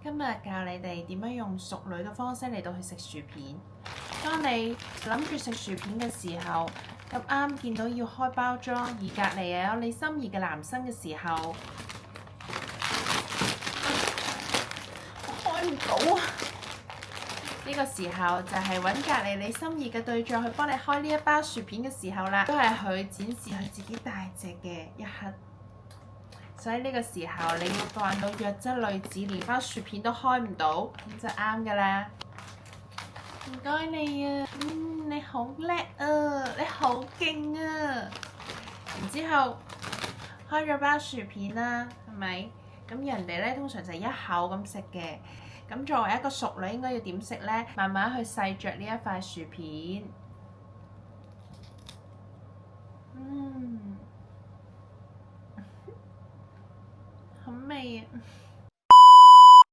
今日教你哋點樣用淑女嘅方式嚟到去食薯片。當你諗住食薯片嘅時候，咁啱見到要開包裝，而隔離又有你心儀嘅男生嘅時候，我開唔到啊！呢個時候就係揾隔離你心儀嘅對象去幫你開呢一包薯片嘅時候啦，都係佢展示佢自己大隻嘅一刻。所以呢個時候你要扮到弱質女子，連包薯片都開唔到，咁就啱噶啦。唔該你啊，你好叻啊，你好勁啊！然之後開咗包薯片啦，係咪？咁人哋咧通常就係一口咁食嘅。咁作為一個淑女應該要點食呢？慢慢去細嚼呢一塊薯片。好味啊！